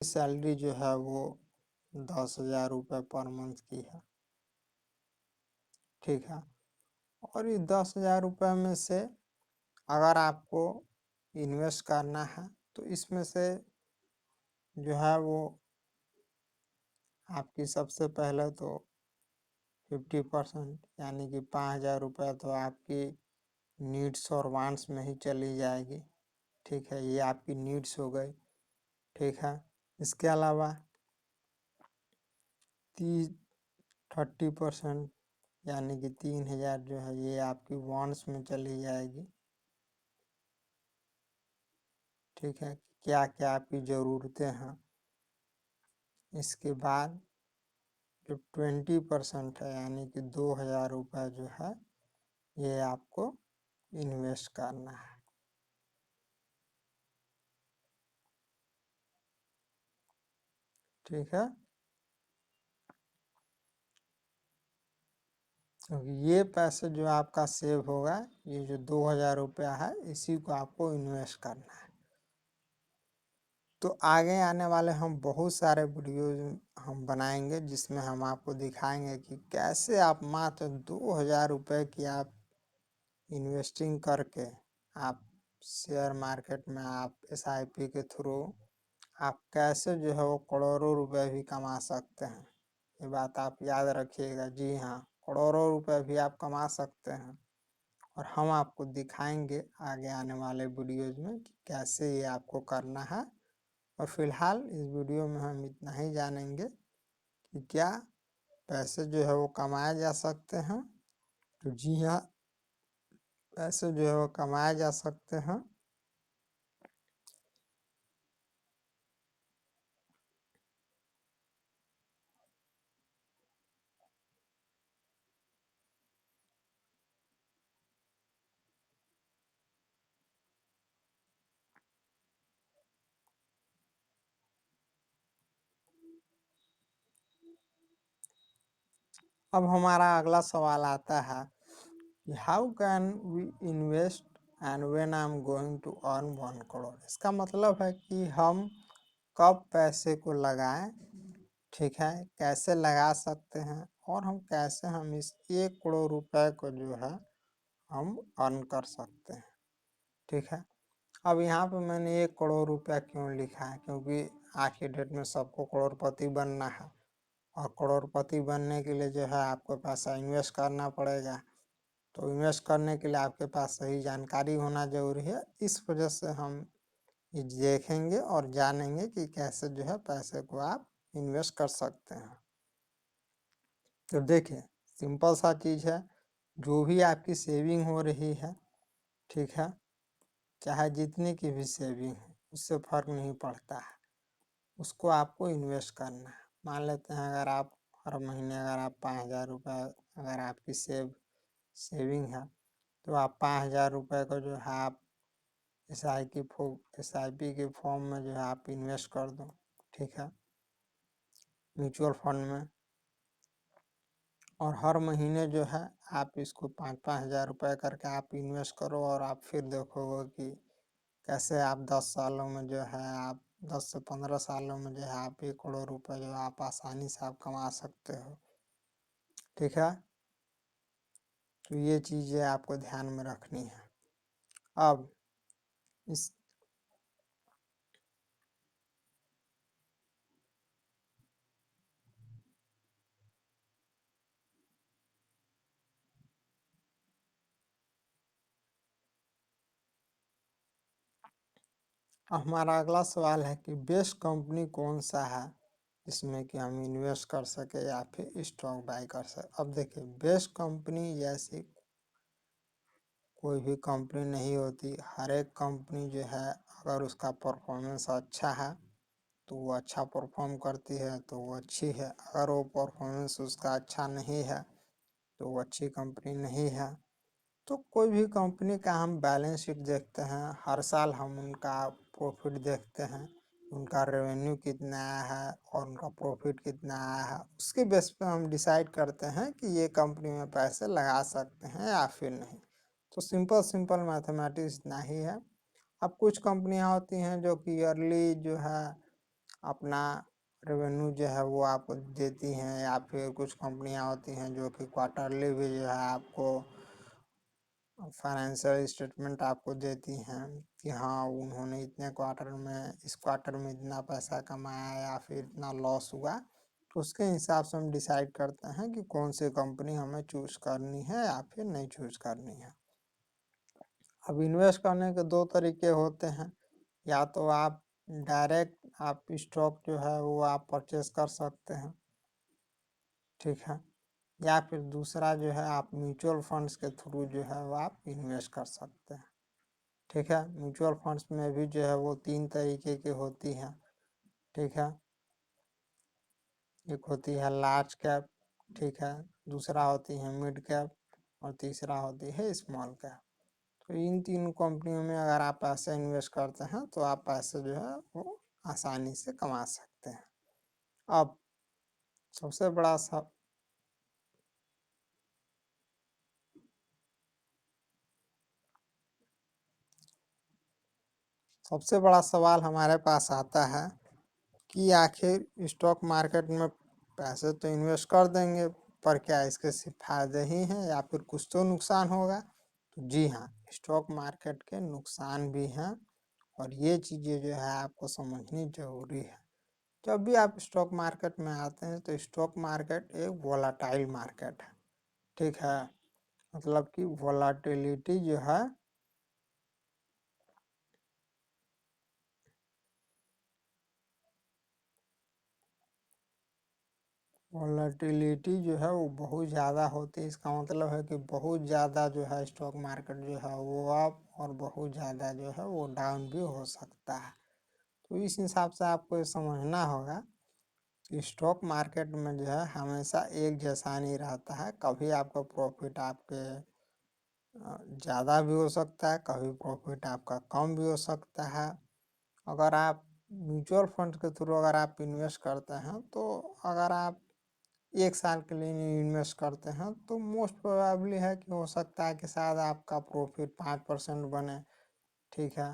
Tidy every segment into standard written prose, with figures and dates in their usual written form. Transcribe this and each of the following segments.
Salary जो है वो 10,000 रुपये पर मंथ की है, ठीक है। और इस 10,000 रुपये में से अगर आपको इन्वेस्ट करना है तो इसमें से जो है वो आपकी सबसे पहले तो 50% यानी कि 5,000 रुपये तो आपकी नीड्स और वांट्स में ही चली जाएगी, ठीक है। ये आपकी नीड्स हो गई, ठीक है। इसके अलावा 30% यानी कि 3,000 जो है ये आपकी वांट्स में चली जाएगी, ठीक है। क्या क्या आपकी ज़रूरतें हैं। इसके बाद जो 20% है यानी कि 2,000 रुपये जो है ये आपको इन्वेस्ट करना है, ठीक है। क्योंकि ये पैसे जो आपका सेव होगा, ये जो 2,000 रुपया है इसी को आपको इन्वेस्ट करना है। तो आगे आने वाले हम बहुत सारे वीडियोज हम बनाएंगे जिसमें हम आपको दिखाएंगे कि कैसे आप मात्र 2,000 रुपये की आप इन्वेस्टिंग करके आप शेयर मार्केट में आप SIP के थ्रू आप कैसे जो है वो करोड़ों रुपए भी कमा सकते हैं। ये बात आप याद रखिएगा। जी हाँ, करोड़ों रुपए भी आप कमा सकते हैं और हम आपको दिखाएंगे आगे आने वाले वीडियोज में कि कैसे ये आपको करना है। और फिलहाल इस वीडियो में हम इतना ही जानेंगे कि क्या पैसे जो है वो कमाए जा सकते हैं। तो जी हाँ, पैसे जो है वो कमाए जा सकते हैं। अब हमारा अगला सवाल आता है कि how can we invest and when I am going to earn 1 crore. इसका मतलब है कि हम कब पैसे को लगाएं, ठीक है, कैसे लगा सकते हैं और हम कैसे हम इस 1 करोड़ रुपए को जो है हम अर्न कर सकते हैं, ठीक है। अब यहाँ पे मैंने 1 करोड़ रुपया क्यों लिखा है, क्योंकि आज की डेट में सबको करोड़पति बनना है और करोड़पति बनने के लिए जो है आपको पैसा इन्वेस्ट करना पड़ेगा। तो इन्वेस्ट करने के लिए आपके पास सही जानकारी होना जरूरी है। इस वजह से हम ये देखेंगे और जानेंगे कि कैसे जो है पैसे को आप इन्वेस्ट कर सकते हैं। तो देखिए, सिंपल सा चीज़ है, जो भी आपकी सेविंग हो रही है, ठीक है, चाहे जितनी की भी सेविंग है उससे फ़र्क नहीं पड़ता है, उसको आपको इन्वेस्ट करना है। मान लेते हैं अगर आप हर महीने अगर आप 5,000 रुपये अगर आपकी सेविंग है तो आप 5,000 रुपये को जो है आप SIP के फॉर्म में जो है आप इन्वेस्ट कर दो, ठीक है, म्यूचुअल फंड में। और हर महीने जो है आप इसको 5,000 रुपये करके आप इन्वेस्ट करो और आप फिर देखोगे कि कैसे आप 10 सालों में जो है आप 10 से 15 सालों में जो है आप 1 करोड़ रुपये जो आप आसानी से आप कमा सकते हो, ठीक है। तो ये चीज़ें आपको ध्यान में रखनी है। अब इस हमारा अगला सवाल है कि बेस्ट कंपनी कौन सा है जिसमें कि हम इन्वेस्ट कर सके या फिर स्टॉक बाय कर सके। अब देखिए, बेस्ट कंपनी जैसी कोई भी कंपनी नहीं होती। हर एक कंपनी जो है अगर उसका परफॉर्मेंस अच्छा है तो वो अच्छा परफॉर्म करती है तो वो अच्छी है। अगर वो परफॉर्मेंस उसका अच्छा नहीं है तो वो अच्छी कंपनी नहीं है। तो कोई भी कंपनी का हम बैलेंस शीट देखते हैं, हर साल हम उनका प्रॉफिट देखते हैं, उनका रेवेन्यू कितना आया है और उनका प्रॉफिट कितना आया है। उसके बेस पे हम डिसाइड करते हैं कि ये कंपनी में पैसे लगा सकते हैं या फिर नहीं। तो सिंपल सिंपल मैथमेटिक्स इतना ही है। अब कुछ कंपनियां होती हैं जो कि ईयरली जो है अपना रेवेन्यू जो है वो आपको देती हैं, या फिर कुछ कंपनियां होती हैं जो कि क्वार्टरली भी जो है आपको फाइनेंशियल स्टेटमेंट आपको देती हैं कि हाँ उन्होंने इतने क्वार्टर में, इस क्वार्टर में इतना पैसा कमाया या फिर इतना लॉस हुआ। तो उसके हिसाब से हम डिसाइड करते हैं कि कौन सी कंपनी हमें चूज करनी है या फिर नहीं चूज करनी है। अब इन्वेस्ट करने के दो तरीके होते हैं, या तो आप डायरेक्ट आप स्टॉक जो है वो आप परचेस कर सकते हैं, ठीक है, या फिर दूसरा जो है आप म्यूचुअल फंड्स के थ्रू जो है वो आप इन्वेस्ट कर सकते हैं, ठीक है। म्यूचुअल फंड्स में भी जो है वो 3 तरीके की होती हैं, ठीक है। एक होती है लार्ज कैप, ठीक है, दूसरा होती है मिड कैप और तीसरा होती है स्मॉल कैप। तो इन तीन कंपनियों में अगर आप पैसे इन्वेस्ट करते हैं तो आप पैसे जो है वो आसानी से कमा सकते हैं। अब सबसे बड़ा सबसे बड़ा सवाल हमारे पास आता है कि आखिर स्टॉक मार्केट में पैसे तो इन्वेस्ट कर देंगे, पर क्या इसके सिर्फ फायदे ही हैं या फिर कुछ तो नुकसान होगा? तो जी हाँ, स्टॉक मार्केट के नुकसान भी हैं, और ये चीज़ें जो है आपको समझनी जरूरी है। जब भी आप स्टॉक मार्केट में आते हैं तो स्टॉक मार्केट एक वोलाटाइल मार्केट है, ठीक है, मतलब कि वोलाटिलिटी जो है वॉलेटिलिटी जो है वो बहुत ज़्यादा होती है। इसका मतलब है कि बहुत ज़्यादा जो है स्टॉक मार्केट जो है वो अप, और बहुत ज़्यादा जो है वो डाउन भी हो सकता है। तो इस हिसाब से आपको ये समझना होगा कि स्टॉक मार्केट में जो है हमेशा एक जैसा नहीं रहता है। कभी आपका प्रॉफिट आपके ज़्यादा भी हो सकता है, कभी प्रॉफिट आपका कम भी हो सकता है। अगर आप म्यूचुअल फंड के थ्रू अगर आप इन्वेस्ट करते हैं, तो अगर आप 1 साल के लिए इन्वेस्ट करते हैं तो मोस्ट प्रोबेबली है कि हो सकता है कि शायद आपका प्रॉफिट 5% बने, ठीक है,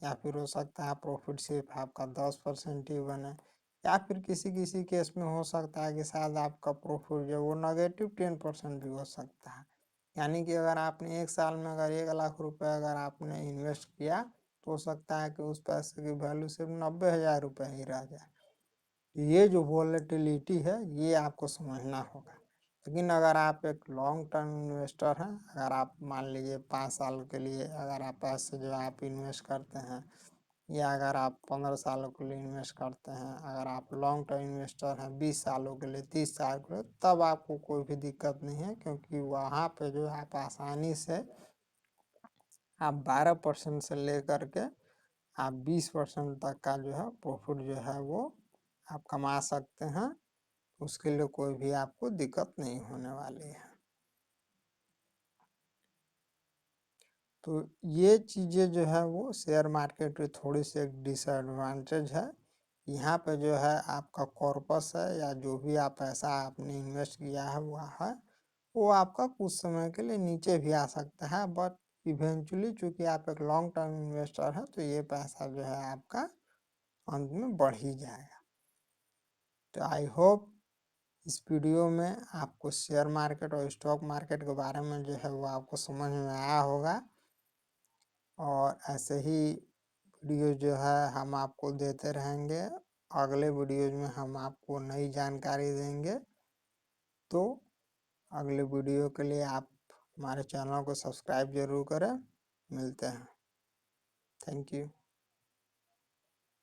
या फिर हो सकता है प्रॉफिट सिर्फ आपका 10% ही बने, या फिर किसी किसी केस में हो सकता है कि शायद आपका प्रॉफिट जो वो -10% भी हो सकता है। यानी कि अगर आपने 1 साल में अगर 1 लाख रुपए अगर आपने इन्वेस्ट किया, तो हो सकता है कि उस पैसे की वैल्यू सिर्फ 90,000 रुपये ही रह जाए। ये जो वॉलेटिलिटी है ये आपको समझना होगा। लेकिन अगर आप एक लॉन्ग टर्म इन्वेस्टर हैं, अगर आप मान लीजिए 5 साल के लिए अगर आप पैसे जो आप इन्वेस्ट करते हैं, या अगर आप 15 सालों के लिए इन्वेस्ट करते हैं, अगर आप लॉन्ग टर्म इन्वेस्टर हैं 20 सालों के लिए, 30 साल के लिए, तब आपको कोई भी दिक्कत नहीं है, क्योंकि वहाँ पे जो है आप आसानी से आप 12% से लेकर के आप 20% तक का जो है प्रॉफिट जो है वो आप कमा सकते हैं। उसके लिए कोई भी आपको दिक्कत नहीं होने वाली है। तो ये चीज़ें जो है वो शेयर मार्केट की थोड़ी सी एक डिसएडवांटेज है। यहाँ पे जो है आपका कॉर्पस है, या जो भी आप पैसा आपने इन्वेस्ट किया है हुआ है, वो आपका कुछ समय के लिए नीचे भी आ सकता है, बट इवेंचुअली चूंकि आप एक लॉन्ग टर्म इन्वेस्टर हैं तो ये पैसा जो है आपका अंत में बढ़ ही जाएगा। तो आई होप इस वीडियो में आपको शेयर मार्केट और स्टॉक मार्केट के बारे में जो है वो आपको समझ में आया होगा, और ऐसे ही वीडियो जो है हम आपको देते रहेंगे। अगले वीडियोज में हम आपको नई जानकारी देंगे। तो अगले वीडियो के लिए आप हमारे चैनल को सब्सक्राइब जरूर करें। मिलते हैं। Thank you.